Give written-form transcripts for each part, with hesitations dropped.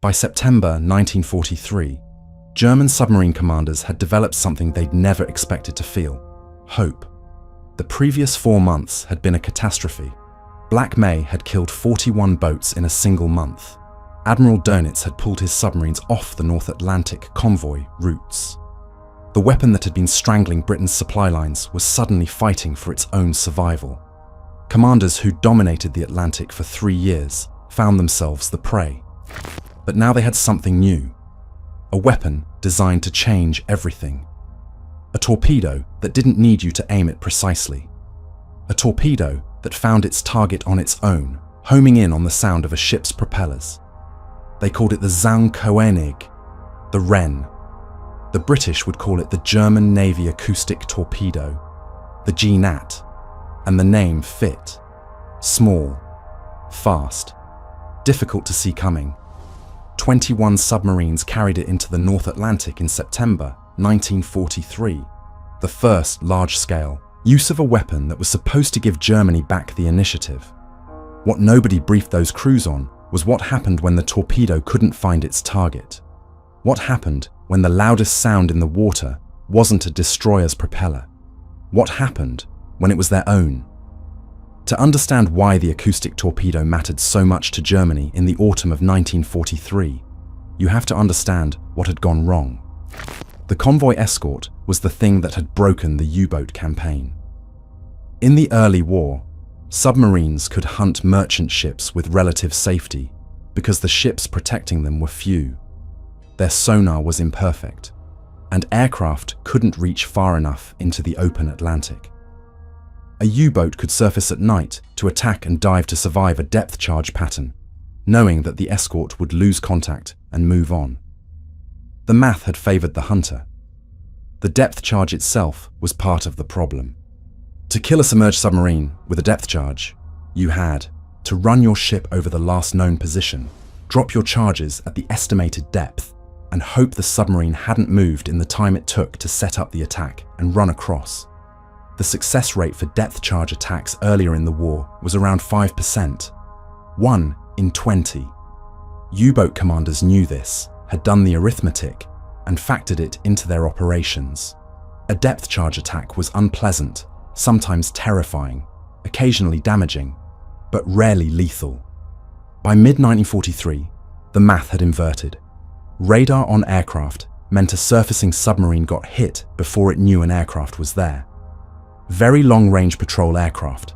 By September 1943, German submarine commanders had developed something they'd never expected to feel: hope. The previous 4 months had been a catastrophe. Black May had killed 41 boats in a single month. Admiral Dönitz had pulled his submarines off the North Atlantic convoy routes. The weapon that had been strangling Britain's supply lines was suddenly fighting for its own survival. Commanders who dominated the Atlantic for 3 years found themselves the prey. But now they had something new. A weapon designed to change everything. A torpedo that didn't need you to aim it precisely. A torpedo that found its target on its own, homing in on the sound of a ship's propellers. They called it the Zaunkönig, the Wren. The British would call it the German Navy acoustic torpedo, the GNAT, and the name fit. Small, fast, difficult to see coming. 21 submarines carried it into the North Atlantic in September 1943, the first large-scale use of a weapon that was supposed to give Germany back the initiative. What nobody briefed those crews on was what happened when the torpedo couldn't find its target. What happened when the loudest sound in the water wasn't a destroyer's propeller? What happened when it was their own? To understand why the acoustic torpedo mattered so much to Germany in the autumn of 1943, you have to understand what had gone wrong. The convoy Escort was the thing that had broken the U-boat campaign. In the early war, submarines could hunt merchant ships with relative safety because the ships protecting them were few. Their sonar was imperfect, and aircraft couldn't reach far enough into the open Atlantic. A U-boat could surface at night to attack and dive to survive a depth charge pattern, knowing that the Escort would lose contact and move on. The math had favored the hunter. The depth charge itself was part of the problem. To kill a submerged submarine with a depth charge, you had to run your ship over the last known position, drop your charges at the estimated depth, and hope the submarine hadn't moved in the time it took to set up the attack and run across. The success rate for depth charge attacks earlier in the war was around 5%, 1 in 20. U-boat commanders knew this, had done the arithmetic, and factored it into their operations. A depth charge attack was unpleasant, sometimes terrifying, occasionally damaging, but rarely lethal. By mid-1943, the math had inverted. Radar on aircraft meant a surfacing submarine got hit before it knew an aircraft was there. Very long-range patrol aircraft,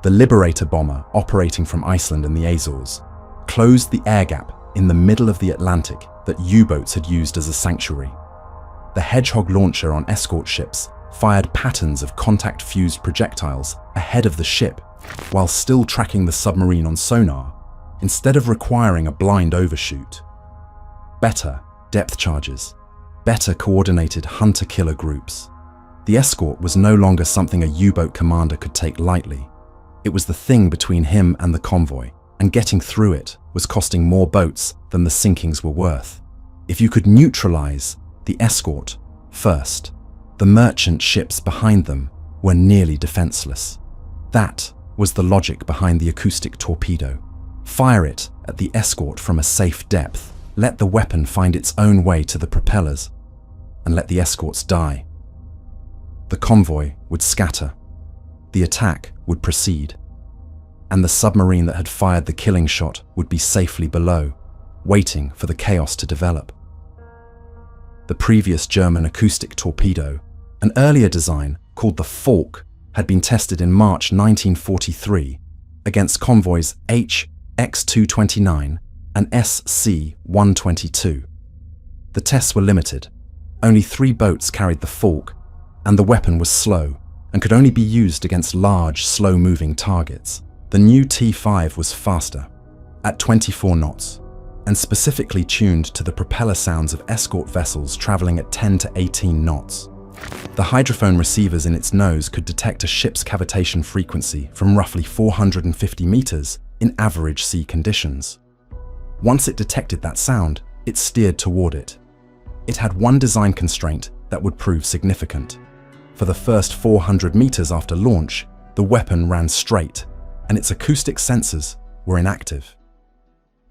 the Liberator bomber operating from Iceland and the Azores, closed the air gap in the middle of the Atlantic that U-boats had used as a sanctuary. The Hedgehog launcher on escort ships fired patterns of contact-fused projectiles ahead of the ship while still tracking the submarine on sonar, instead of requiring a blind overshoot. Better depth charges, better coordinated hunter-killer groups. The Escort was no longer something a U-boat commander could take lightly. It was the thing between him and the convoy, and getting through it was costing more boats than the sinkings were worth. If you could neutralize the Escort first, the merchant ships behind them were nearly defenseless. That was the logic behind the acoustic torpedo. Fire it at the Escort from a safe depth, let the weapon find its own way to the propellers, and let the Escorts die. The convoy would scatter, the attack would proceed, and the submarine that had fired the killing shot would be safely below, waiting for the chaos to develop. The previous German acoustic torpedo, an earlier design called the Falk, had been tested in March 1943 against convoys HX-229 and SC-122. The tests were limited. Only 3 boats carried the Falk, and the weapon was slow and could only be used against large, slow-moving targets. The new T5 was faster, at 24 knots, and specifically tuned to the propeller sounds of escort vessels traveling at 10 to 18 knots. The hydrophone receivers in its nose could detect a ship's cavitation frequency from roughly 450 meters in average sea conditions. Once it detected that sound, it steered toward it. It had one design constraint that would prove significant. For the first 400 meters after launch, the weapon ran straight, and its acoustic sensors were inactive.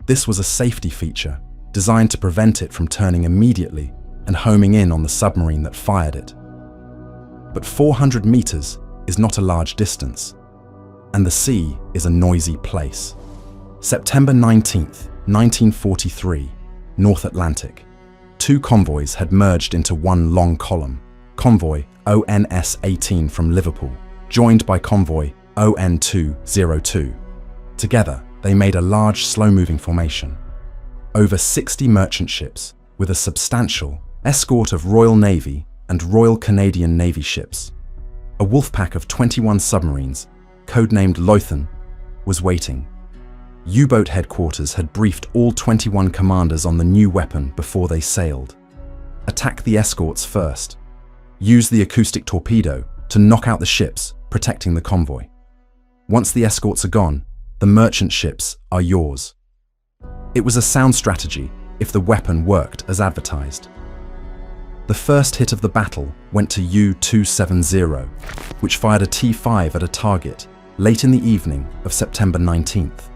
This was a safety feature, designed to prevent it from turning immediately and homing in on the submarine that fired it. But 400 meters is not a large distance, and the sea is a noisy place. September 19th, 1943, North Atlantic. Two convoys had merged into one long column. Convoy ONS-18 from Liverpool, joined by convoy ON-202. Together, they made a large, slow-moving formation. Over 60 merchant ships, with a substantial escort of Royal Navy and Royal Canadian Navy ships. A wolf pack of 21 submarines, codenamed Lothian, was waiting. U-boat headquarters had briefed all 21 commanders on the new weapon before they sailed. Attack the escorts first. Use the acoustic torpedo to knock out the ships protecting the convoy. Once the escorts are gone, the merchant ships are yours. It was a sound strategy if the weapon worked as advertised. The first hit of the battle went to U-270, which fired a T-5 at a target late in the evening of September 19th.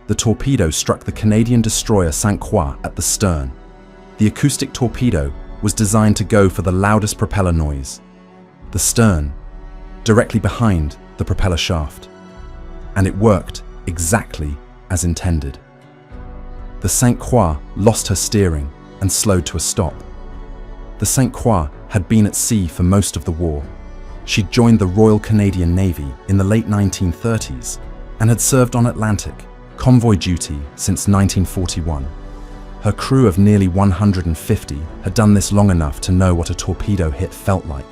The torpedo struck the Canadian destroyer St. Croix at the stern. The acoustic torpedo was designed to go for the loudest propeller noise, the stern, directly behind the propeller shaft. And it worked exactly as intended. The St. Croix lost her steering and slowed to a stop. The St. Croix had been at sea for most of the war. She'd joined the Royal Canadian Navy in the late 1930s and had served on Atlantic convoy duty since 1941. Her crew of nearly 150 had done this long enough to know what a torpedo hit felt like.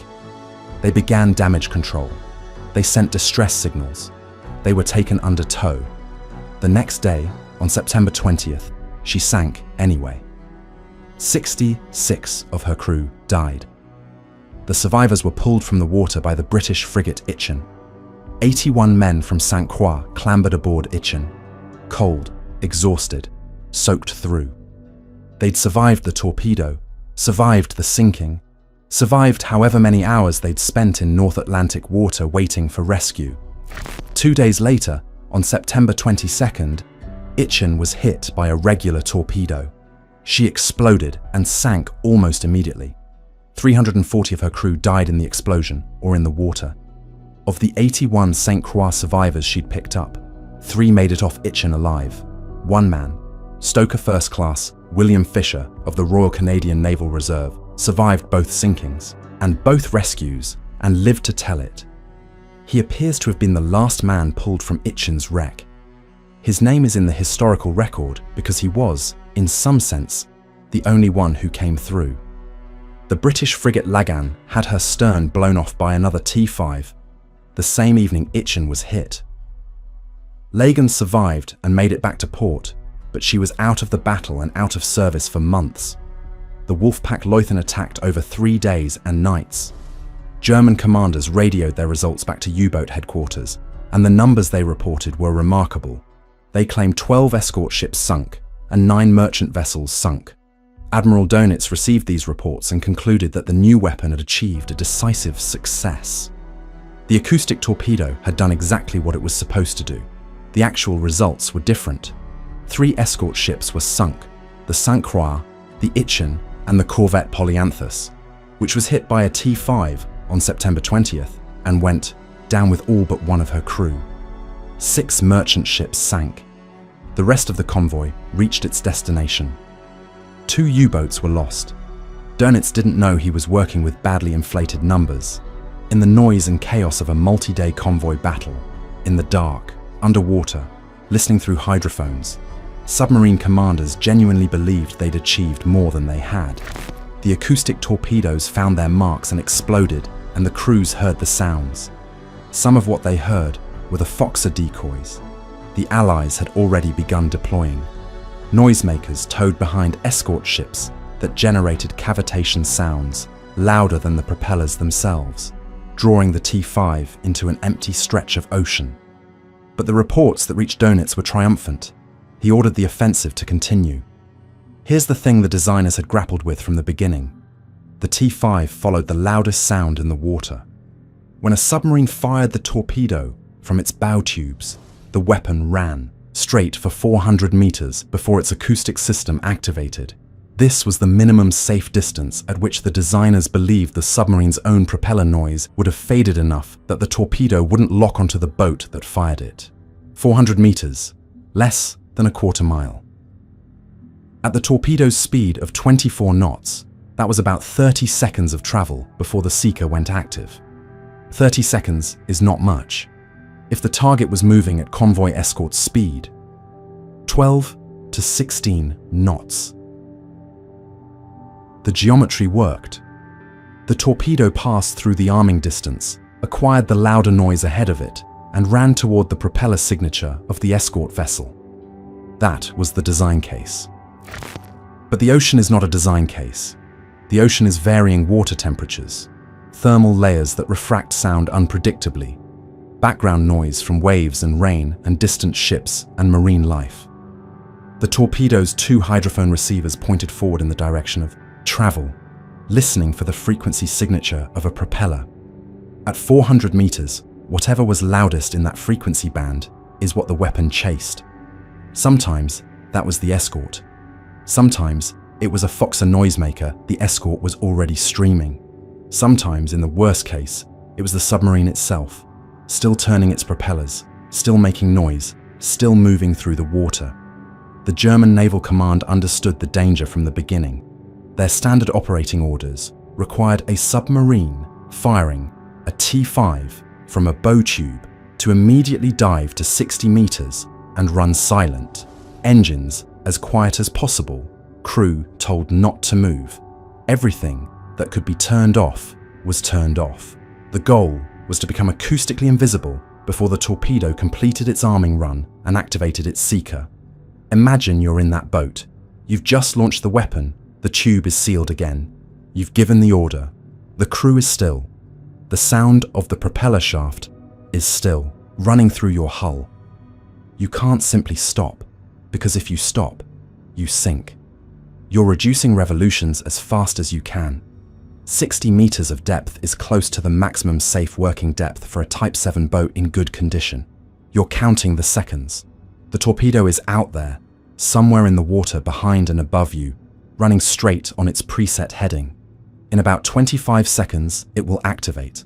They began damage control. They sent distress signals. They were taken under tow. The next day, on September 20th, she sank anyway. 66 of her crew died. The survivors were pulled from the water by the British frigate Itchen. 81 men from St. Croix clambered aboard Itchen, cold, exhausted, soaked through. They'd survived the torpedo, survived the sinking, survived however many hours they'd spent in North Atlantic water waiting for rescue. 2 days later, on September 22nd, Itchen was hit by a regular torpedo. She exploded and sank almost immediately. 340 of her crew died in the explosion or in the water. Of the 81 St. Croix survivors she'd picked up, 3 made it off Itchen alive. One man, Stoker First Class William Fisher of the Royal Canadian Naval Reserve, survived both sinkings and both rescues and lived to tell it. He appears to have been the last man pulled from Itchen's wreck. His name is in the historical record because he was, in some sense, the only one who came through. The British frigate Lagan had her stern blown off by another T-5 the same evening Itchen was hit. Lagan survived and made it back to port, but she was out of the battle and out of service for months. The Wolfpack Lothian attacked over 3 days and nights. German commanders radioed their results back to U-boat headquarters, and the numbers they reported were remarkable. They claimed 12 escort ships sunk and 9 merchant vessels sunk. Admiral Dönitz received these reports and concluded that the new weapon had achieved a decisive success. The acoustic torpedo had done exactly what it was supposed to do. The actual results were different. 3 escort ships were sunk: the St. Croix, the Itchen, and the corvette Polyanthus, which was hit by a T-5 on September 20th and went down with all but one of her crew. 6 merchant ships sank. The rest of the convoy reached its destination. 2 U-boats were lost. Dönitz didn't know he was working with badly inflated numbers. In the noise and chaos of a multi-day convoy battle, in the dark, underwater, listening through hydrophones, submarine commanders genuinely believed they'd achieved more than they had. The acoustic torpedoes found their marks and exploded, and the crews heard the sounds. Some of what they heard were the Foxer decoys. The Allies had already begun deploying. Noisemakers towed behind escort ships that generated cavitation sounds louder than the propellers themselves, drawing the T-5 into an empty stretch of ocean. But the reports that reached Dönitz were triumphant. He ordered the offensive to continue. Here's the thing the designers had grappled with from the beginning. The T-5 followed the loudest sound in the water. When a submarine fired the torpedo from its bow tubes, the weapon ran. straight for 400 meters before its acoustic system activated. This was the minimum safe distance at which the designers believed the submarine's own propeller noise would have faded enough that the torpedo wouldn't lock onto the boat that fired it. 400 meters, less than a quarter mile. At the torpedo's speed of 24 knots, that was about 30 seconds of travel before the seeker went active. 30 seconds is not much. If the target was moving at convoy escort speed, 12 to 16 knots. The geometry worked. The torpedo passed through the arming distance, acquired the louder noise ahead of it, and ran toward the propeller signature of the escort vessel. That was the design case. But the ocean is not a design case. The ocean is varying water temperatures, thermal layers that refract sound unpredictably, background noise from waves and rain and distant ships and marine life. The torpedo's 2 hydrophone receivers pointed forward in the direction of travel, listening for the frequency signature of a propeller. At 400 meters, whatever was loudest in that frequency band is what the weapon chased. Sometimes that was the Escort. Sometimes it was a Foxer noisemaker the Escort was already streaming. Sometimes, in the worst case, it was the submarine itself, still turning its propellers, still making noise, still moving through the water. The German Naval Command understood the danger from the beginning. Their standard operating orders required a submarine firing a T-5 from a bow tube to immediately dive to 60 meters and run silent, engines as quiet as possible, crew told not to move. Everything that could be turned off was turned off. The goal was to become acoustically invisible before the torpedo completed its arming run and activated its seeker. Imagine you're in that boat. You've just launched the weapon, the tube is sealed again. You've given the order. The crew is still. The sound of the propeller shaft is still, running through your hull. You can't simply stop, because if you stop, you sink. You're reducing revolutions as fast as you can. 60 meters of depth is close to the maximum safe working depth for a Type 7 boat in good condition. You're counting the seconds. The torpedo is out there, somewhere in the water behind and above you, running straight on its preset heading. In about 25 seconds, it will activate,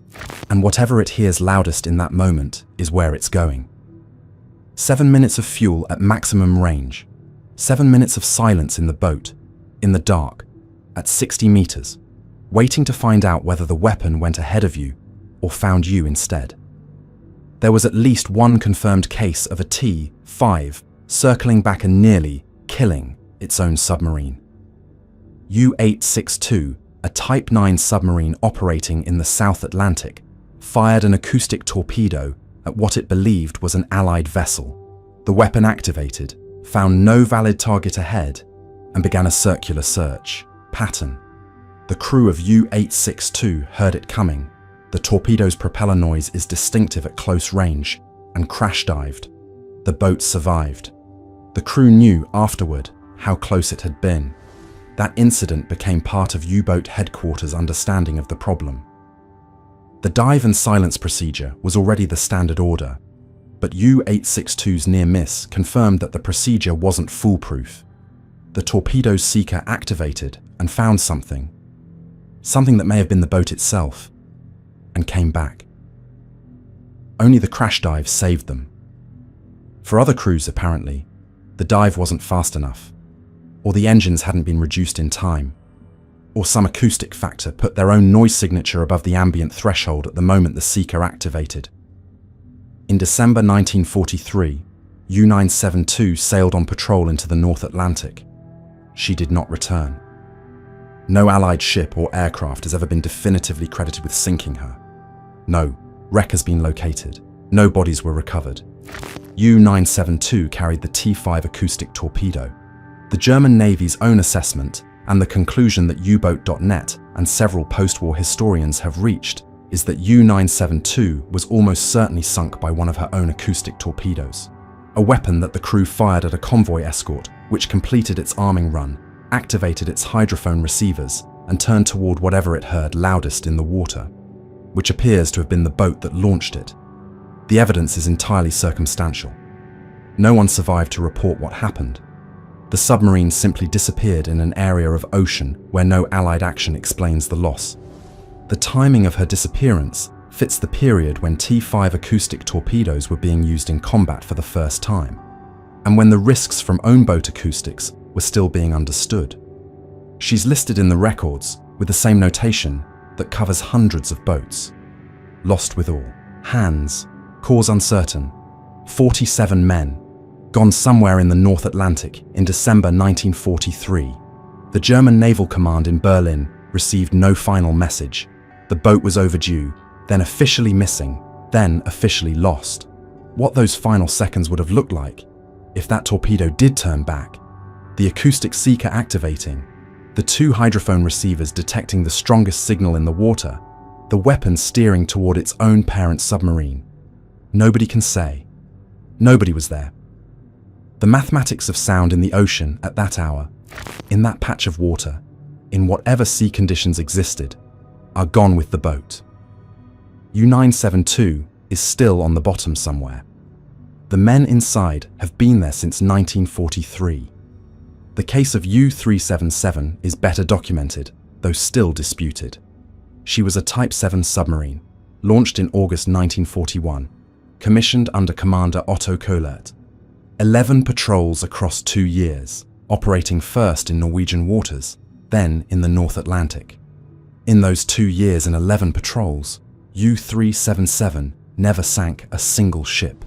and whatever it hears loudest in that moment is where it's going. 7 minutes of fuel at maximum range. 7 minutes of silence in the boat, in the dark, at 60 meters, waiting to find out whether the weapon went ahead of you or found you instead. There was at least one confirmed case of a T-5 circling back and nearly killing its own submarine. U-862, a Type 9 submarine operating in the South Atlantic, fired an acoustic torpedo at what it believed was an Allied vessel. The weapon activated, found no valid target ahead, and began a circular search pattern. The crew of U-862 heard it coming. The torpedo's propeller noise is distinctive at close range, and crash dived. The boat survived. The crew knew afterward how close it had been. That incident became part of U-boat headquarters' understanding of the problem. The dive and silence procedure was already the standard order, but U-862's near miss confirmed that the procedure wasn't foolproof. The torpedo's seeker activated and found something that may have been the boat itself, and came back. Only the crash dive saved them. For other crews, apparently, the dive wasn't fast enough, or the engines hadn't been reduced in time, or some acoustic factor put their own noise signature above the ambient threshold at the moment the seeker activated. In December 1943, U-972 sailed on patrol into the North Atlantic. She did not return. No Allied ship or aircraft has ever been definitively credited with sinking her. No wreck has been located. No bodies were recovered. U-972 carried the T-5 acoustic torpedo. The German Navy's own assessment, and the conclusion that U-boat.net and several post-war historians have reached, is that U-972 was almost certainly sunk by one of her own acoustic torpedoes. A weapon that the crew fired at a convoy escort, which completed its arming run, activated its hydrophone receivers, and turned toward whatever it heard loudest in the water, which appears to have been the boat that launched it. The evidence is entirely circumstantial. No one survived to report what happened. The submarine simply disappeared in an area of ocean where no Allied action explains the loss. The timing of her disappearance fits the period when T-5 acoustic torpedoes were being used in combat for the first time, and when the risks from own-boat acoustics were still being understood. She's listed in the records with the same notation that covers hundreds of boats. Lost with all hands, cause uncertain, 47 men, gone somewhere in the North Atlantic in December 1943. The German Naval Command in Berlin received no final message. The boat was overdue, then officially missing, then officially lost. What those final seconds would have looked like if that torpedo did turn back, the acoustic seeker activating, the two hydrophone receivers detecting the strongest signal in the water, the weapon steering toward its own parent submarine. Nobody can say. Nobody was there. The mathematics of sound in the ocean at that hour, in that patch of water, in whatever sea conditions existed, are gone with the boat. U-972 is still on the bottom somewhere. The men inside have been there since 1943. The case of U-377 is better documented, though still disputed. She was a Type 7 submarine, launched in August 1941, commissioned under Commander Otto Kohlert. 11 patrols across 2 years, operating first in Norwegian waters, then in the North Atlantic. In those 2 years and 11 patrols, U-377 never sank a single ship.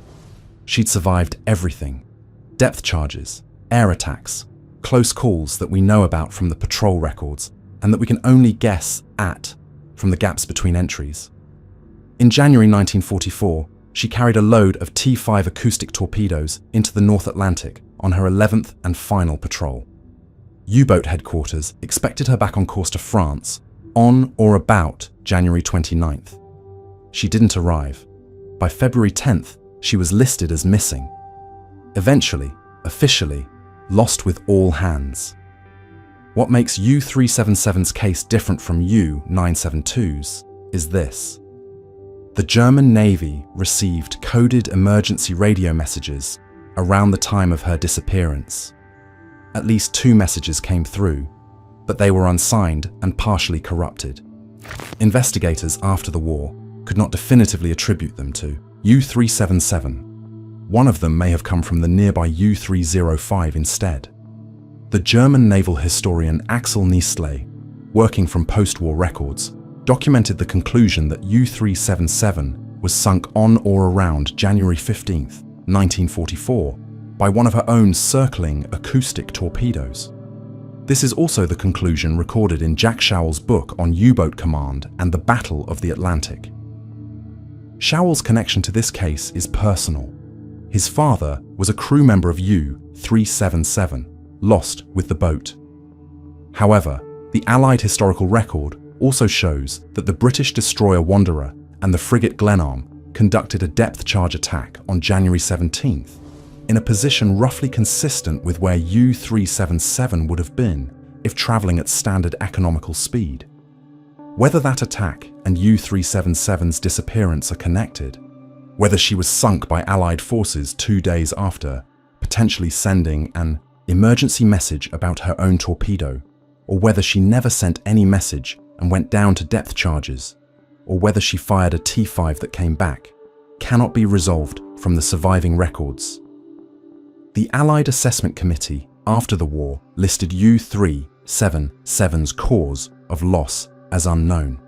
She'd survived everything: depth charges, air attacks, close calls that we know about from the patrol records and that we can only guess at from the gaps between entries. In January 1944, she carried a load of T-5 acoustic torpedoes into the North Atlantic on her 11th and final patrol. U-boat headquarters expected her back on course to France on or about January 29th. She didn't arrive. By February 10th, she was listed as missing. Eventually, officially, lost with all hands. What makes U-377's case different from U-972's is this. The German Navy received coded emergency radio messages around the time of her disappearance. At least 2 messages came through, but they were unsigned and partially corrupted. Investigators after the war could not definitively attribute them to U-377. One of them may have come from the nearby U-305 instead. The German naval historian Axel Niestle, working from post-war records, documented the conclusion that U-377 was sunk on or around January 15, 1944, by one of her own circling acoustic torpedoes. This is also the conclusion recorded in Jack Showell's book on U-boat command and the Battle of the Atlantic. Showell's connection to this case is personal. His father was a crew member of U-377, lost with the boat. However, the Allied historical record also shows that the British destroyer Wanderer and the frigate Glenarm conducted a depth charge attack on January 17th, in a position roughly consistent with where U-377 would have been if travelling at standard economical speed. Whether that attack and U-377's disappearance are connected, whether she was sunk by Allied forces 2 days after, potentially sending an emergency message about her own torpedo, or whether she never sent any message and went down to depth charges, or whether she fired a T-5 that came back, cannot be resolved from the surviving records. The Allied Assessment Committee after the war listed U-377's cause of loss as unknown.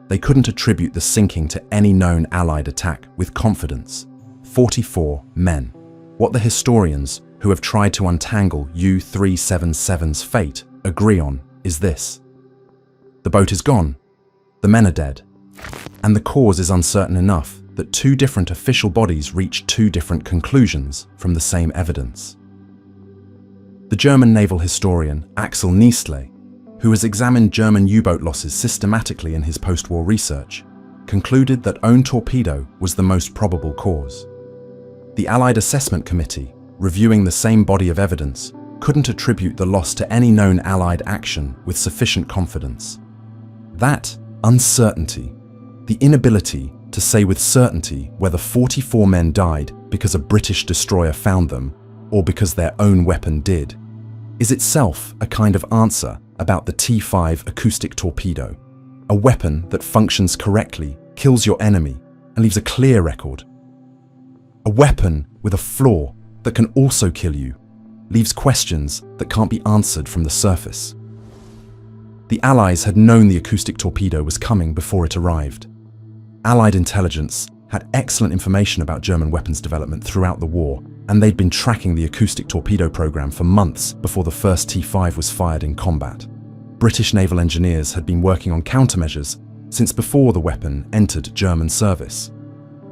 They couldn't attribute the sinking to any known Allied attack with confidence. 44 men. What the historians who have tried to untangle U-377's fate agree on is this. The boat is gone, the men are dead, and the cause is uncertain enough that 2 different official bodies reached 2 different conclusions from the same evidence. The German naval historian Axel Niestle, who has examined German U-boat losses systematically in his post-war research, concluded that own torpedo was the most probable cause. The Allied Assessment Committee, reviewing the same body of evidence, couldn't attribute the loss to any known Allied action with sufficient confidence. That uncertainty, the inability to say with certainty whether 44 men died because a British destroyer found them or because their own weapon did, is itself a kind of answer about the T5 acoustic torpedo, a weapon that functions correctly, kills your enemy, and leaves a clear record. A weapon with a flaw that can also kill you, leaves questions that can't be answered from the surface. The Allies had known the acoustic torpedo was coming before it arrived. Allied intelligence had excellent information about German weapons development throughout the war, and they'd been tracking the acoustic torpedo program for months before the first T5 was fired in combat. British naval engineers had been working on countermeasures since before the weapon entered German service.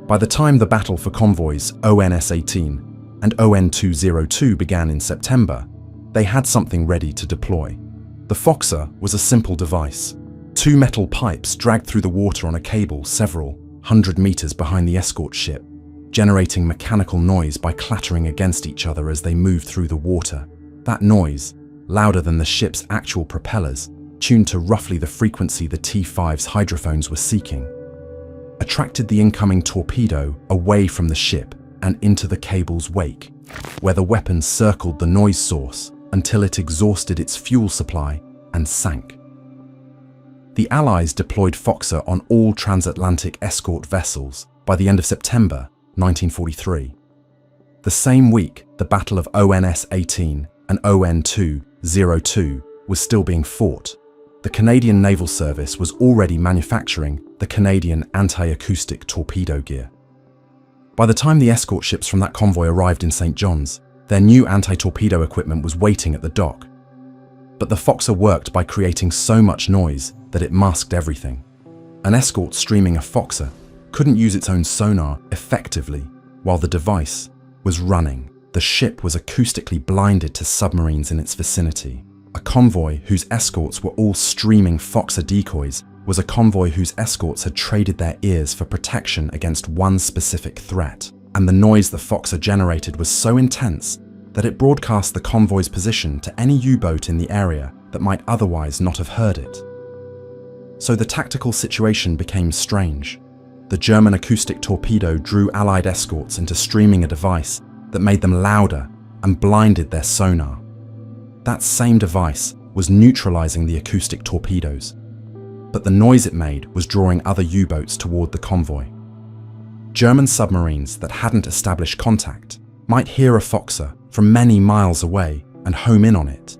By the time the battle for convoys ONS-18 and ON-202 began in September, they had something ready to deploy. The Foxer was a simple device. 2 metal pipes dragged through the water on a cable several hundred meters behind the escort ship, generating mechanical noise by clattering against each other as they moved through the water. That noise, louder than the ship's actual propellers, tuned to roughly the frequency the T5's hydrophones were seeking, attracted the incoming torpedo away from the ship and into the cable's wake, where the weapon circled the noise source until it exhausted its fuel supply and sank. The Allies deployed Foxer on all transatlantic escort vessels by the end of September 1943. The same week, the Battle of ONS-18 and ON-202 was still being fought. The Canadian Naval Service was already manufacturing the Canadian anti-acoustic torpedo gear. By the time the escort ships from that convoy arrived in St. John's, their new anti-torpedo equipment was waiting at the dock. But the Foxer worked by creating so much noise that it masked everything. An escort streaming a Foxer couldn't use its own sonar effectively while the device was running. The ship was acoustically blinded to submarines in its vicinity. A convoy whose escorts were all streaming Foxer decoys was a convoy whose escorts had traded their ears for protection against one specific threat, and the noise the Foxer generated was so intense that it broadcast the convoy's position to any U-boat in the area that might otherwise not have heard it. So the tactical situation became strange. The German acoustic torpedo drew Allied escorts into streaming a device that made them louder and blinded their sonar. That same device was neutralizing the acoustic torpedoes, but the noise it made was drawing other U-boats toward the convoy. German submarines that hadn't established contact might hear a Foxer from many miles away and home in on it.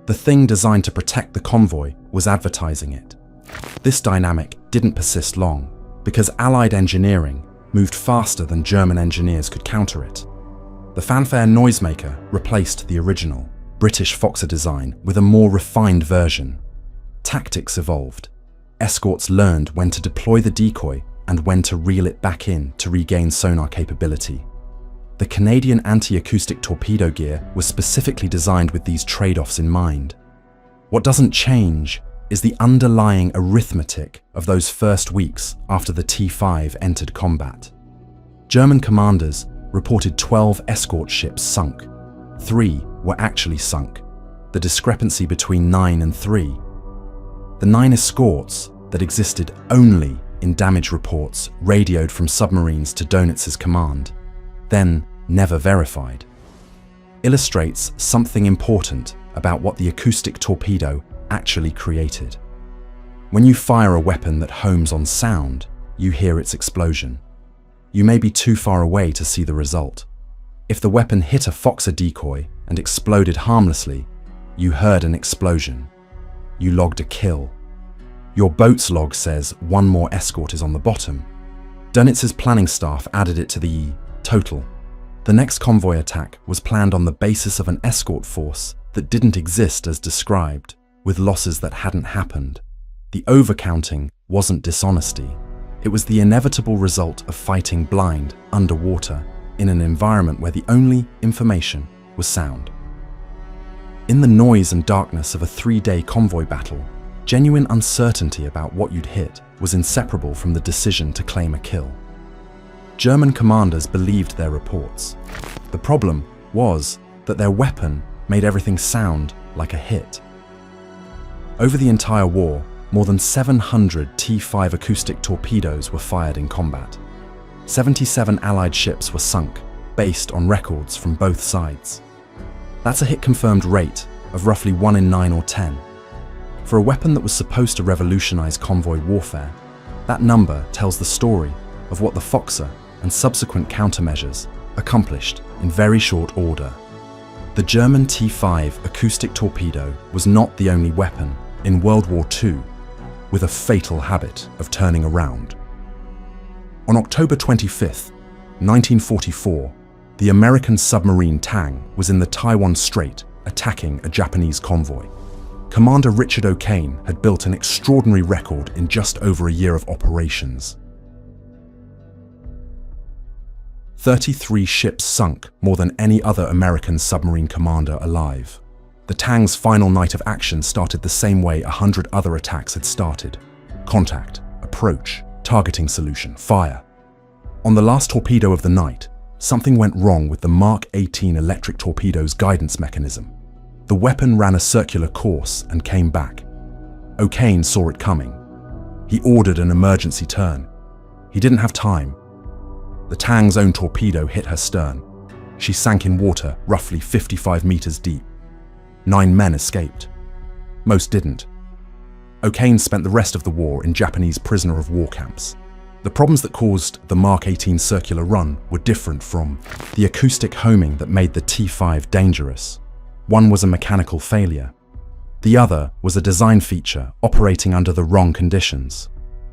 The thing designed to protect the convoy was advertising it. This dynamic didn't persist long, because Allied engineering moved faster than German engineers could counter it. The fanfare noisemaker replaced the original British Foxer design with a more refined version. Tactics evolved. Escorts learned when to deploy the decoy and when to reel it back in to regain sonar capability. The Canadian anti-acoustic torpedo gear was specifically designed with these trade-offs in mind. What doesn't change is the underlying arithmetic of those first weeks after the T5 entered combat. German commanders reported 12 escort ships sunk. 3 were actually sunk, the discrepancy between 9 and 3. The 9 escorts that existed only in damage reports radioed from submarines to Donitz's command, then never verified, illustrates something important about what the acoustic torpedo actually created. When you fire a weapon that homes on sound, you hear its explosion. You may be too far away to see the result. If the weapon hit a Foxer decoy and exploded harmlessly, you heard an explosion. You logged a kill. Your boat's log says 1 more escort is on the bottom. Donitz's planning staff added it to the total. The next convoy attack was planned on the basis of an escort force that didn't exist as described, with losses that hadn't happened. The overcounting wasn't dishonesty. It was the inevitable result of fighting blind underwater in an environment where the only information was sound. In the noise and darkness of a 3-day convoy battle, genuine uncertainty about what you'd hit was inseparable from the decision to claim a kill. German commanders believed their reports. The problem was that their weapon made everything sound like a hit. Over the entire war, more than 700 T5 acoustic torpedoes were fired in combat. 77 Allied ships were sunk, based on records from both sides. That's a hit-confirmed rate of roughly 1 in 9 or 10. For a weapon that was supposed to revolutionize convoy warfare, that number tells the story of what the Foxer and subsequent countermeasures accomplished in very short order. The German T5 acoustic torpedo was not the only weapon in World War II with a fatal habit of turning around. On October 25, 1944, the American submarine Tang was in the Taiwan Strait attacking a Japanese convoy. Commander Richard O'Kane had built an extraordinary record in just over a year of operations. 33 ships sunk, more than any other American submarine commander alive. The Tang's final night of action started the same way 100 other attacks had started. Contact, approach, targeting solution, fire. On the last torpedo of the night, something went wrong with the Mark 18 electric torpedo's guidance mechanism. The weapon ran a circular course and came back. O'Kane saw it coming. He ordered an emergency turn. He didn't have time. The Tang's own torpedo hit her stern. She sank in water roughly 55 meters deep. 9 men escaped. Most didn't. O'Kane spent the rest of the war in Japanese prisoner of war camps. The problems that caused the Mark 18 circular run were different from the acoustic homing that made the T5 dangerous. One was a mechanical failure. The other was a design feature operating under the wrong conditions.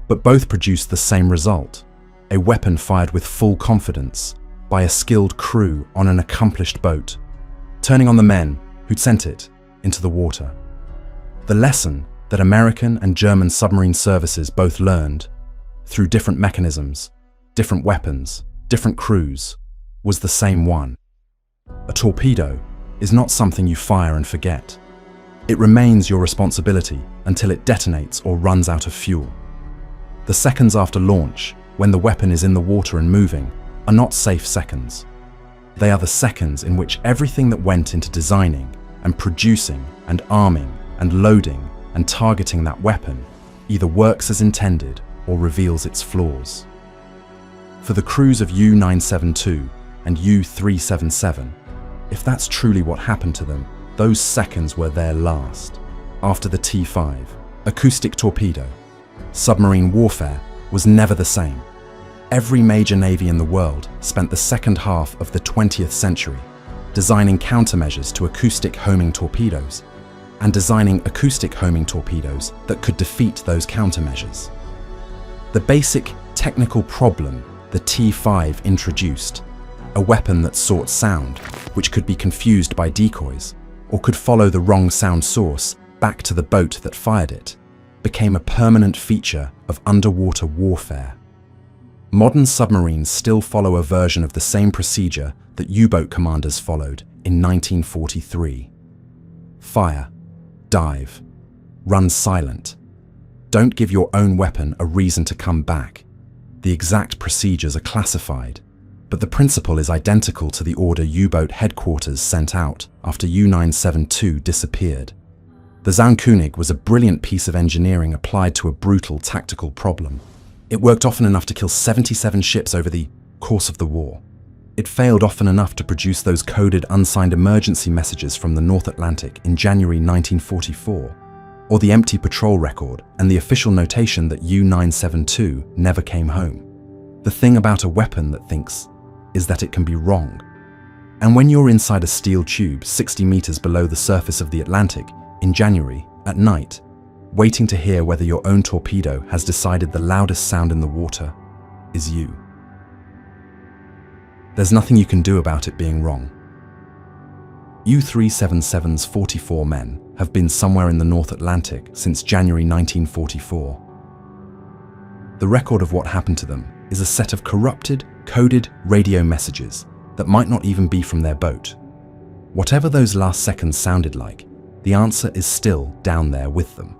But both produced the same result: a weapon fired with full confidence by a skilled crew on an accomplished boat, turning on the men who'd sent it into the water. The lesson that American and German submarine services both learned, through different mechanisms, different weapons, different crews, was the same one. A torpedo is not something you fire and forget. It remains your responsibility until it detonates or runs out of fuel. The seconds after launch, when the weapon is in the water and moving, are not safe seconds. They are the seconds in which everything that went into designing and producing and arming and loading and targeting that weapon either works as intended or reveals its flaws. For the crews of U-972 and U-377, if that's truly what happened to them, those seconds were their last. After the T5, acoustic torpedo, submarine warfare was never the same. Every major navy in the world spent the second half of the 20th century designing countermeasures to acoustic homing torpedoes and designing acoustic homing torpedoes that could defeat those countermeasures. The basic technical problem the T5 introduced, a weapon that sought sound, which could be confused by decoys, or could follow the wrong sound source back to the boat that fired it, became a permanent feature of underwater warfare. Modern submarines still follow a version of the same procedure that U-boat commanders followed in 1943. Fire, dive, run silent. Don't give your own weapon a reason to come back. The exact procedures are classified, but the principle is identical to the order U-boat headquarters sent out after U-972 disappeared. The Zaunkönig was a brilliant piece of engineering applied to a brutal tactical problem. It worked often enough to kill 77 ships over the course of the war. It failed often enough to produce those coded unsigned emergency messages from the North Atlantic in January 1944, or the empty patrol record and the official notation that U-972 never came home. The thing about a weapon that thinks is that it can be wrong. And when you're inside a steel tube 60 meters below the surface of the Atlantic in January at night, waiting to hear whether your own torpedo has decided the loudest sound in the water is you, there's nothing you can do about it being wrong. U-377's 44 men have been somewhere in the North Atlantic since January 1944. The record of what happened to them is a set of corrupted, coded radio messages that might not even be from their boat. Whatever those last seconds sounded like, the answer is still down there with them.